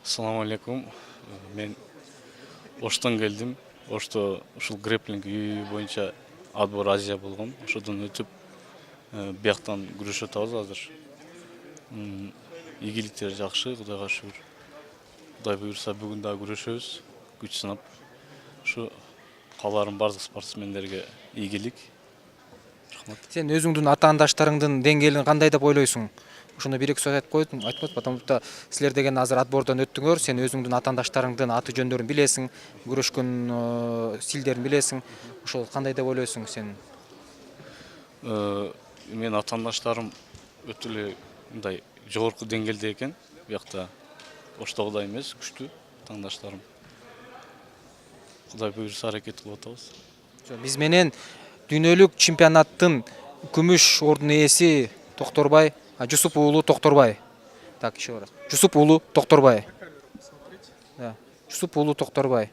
Assalamu alaikum. Мен Оштон келдим. Ошто ушул грэпплинг боюнча Адбор Азия болгон. Ошодон өтүп бияктан күрөшүп атабыз азыр. Ийгиликтер жакшы, Кудайга шүгүр. Кудай буйрса бүгүн дагы күрөшөбүз. Күч сынап. Ушу каларым бардык спортсмендерге ийгилик. Рахмат. Сен өзүңдүн атаандаштарыңдын деңгээлин кандай деп ойлойсуң? Ошону бир-эки сөз айтып койсуң, айтпайсың, потому что силер деген азыр отбордон өттүңөр, сен өзүңдүн атаандаштарыңдын аты жөндөрүн билесиң, күрөшкөн стилдерин билесиң. Ошол кандай деп ойлойсуң сен? Мен атаандаштарым өтө эле мындай жогорку деңгээлде экен. Биякта Оштогудай эмес, күчтүү атаандаштарым. Кудай буйрса аракет кылып атабыз. Биз менен дүйнөлүк чемпионаттын күмүш ордун ээси Токторбай, Жусуп уулу Токторбай. Так, еще раз. Жусуп уулу Токторбай. Да. Жусуп уулу Токторбай.